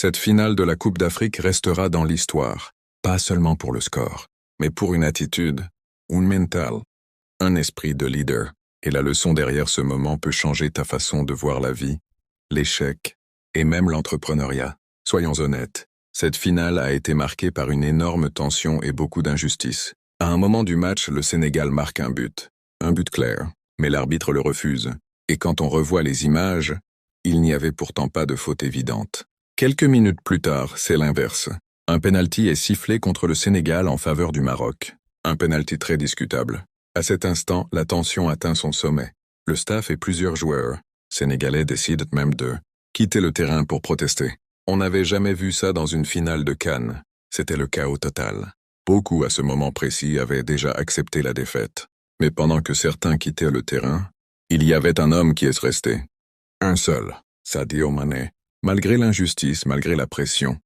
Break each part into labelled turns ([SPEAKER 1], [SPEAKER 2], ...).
[SPEAKER 1] Cette finale de la Coupe d'Afrique restera dans l'histoire, pas seulement pour le score, mais pour une attitude, un mental, un esprit de leader. Et la leçon derrière ce moment peut changer ta façon de voir la vie, l'échec, et même l'entrepreneuriat. Soyons honnêtes, cette finale a été marquée par une énorme tension et beaucoup d'injustice. À un moment du match, le Sénégal marque un but clair, mais l'arbitre le refuse. Et quand on revoit les images, il n'y avait pourtant pas de faute évidente. Quelques minutes plus tard, c'est l'inverse. Un penalty est sifflé contre le Sénégal en faveur du Maroc. Un penalty très discutable. À cet instant, la tension atteint son sommet. Le staff et plusieurs joueurs sénégalais décident même de quitter le terrain pour protester. On n'avait jamais vu ça dans une finale de CAN. C'était le chaos total. Beaucoup à ce moment précis avaient déjà accepté la défaite. Mais pendant que certains quittaient le terrain, il y avait un homme qui est resté. Un seul, Sadio Mané. Malgré l'injustice, malgré la pression,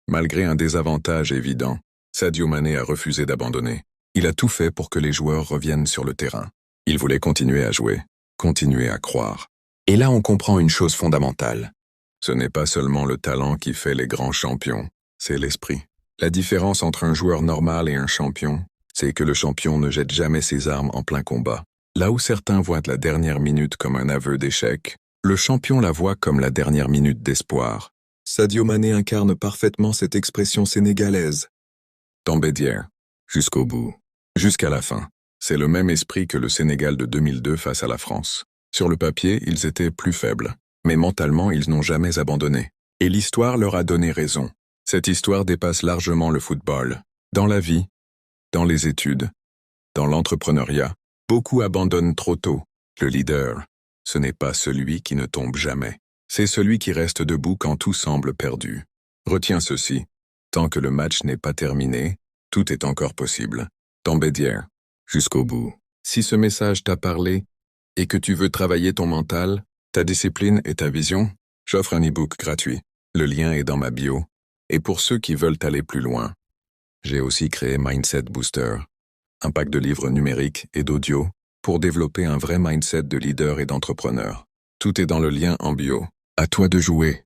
[SPEAKER 1] malgré un désavantage évident, Sadio Mané a refusé d'abandonner. Il a tout fait pour que les joueurs reviennent sur le terrain. Il voulait continuer à jouer, continuer à croire. Et là on comprend une chose fondamentale. Ce n'est pas seulement le talent qui fait les grands champions, c'est l'esprit. La différence entre un joueur normal et un champion, c'est que le champion ne jette jamais ses armes en plein combat. Là où certains voient la dernière minute comme un aveu d'échec, le champion la voit comme la dernière minute d'espoir. Sadio Mané incarne parfaitement cette expression sénégalaise. Tambédière, jusqu'au bout, jusqu'à la fin. C'est le même esprit que le Sénégal de 2002 face à la France. Sur le papier, ils étaient plus faibles, mais mentalement, ils n'ont jamais abandonné. Et l'histoire leur a donné raison. Cette histoire dépasse largement le football. Dans la vie, dans les études, dans l'entrepreneuriat, beaucoup abandonnent trop tôt. Le leader, ce n'est pas celui qui ne tombe jamais. C'est celui qui reste debout quand tout semble perdu. Retiens ceci. Tant que le match n'est pas terminé, tout est encore possible. Tambédière, jusqu'au bout. Si ce message t'a parlé et que tu veux travailler ton mental, ta discipline et ta vision, j'offre un e-book gratuit. Le lien est dans ma bio. Et pour ceux qui veulent aller plus loin, j'ai aussi créé Mindset Booster, un pack de livres numériques et d'audio pour développer un vrai mindset de leader et d'entrepreneur. Tout est dans le lien en bio. À toi de jouer.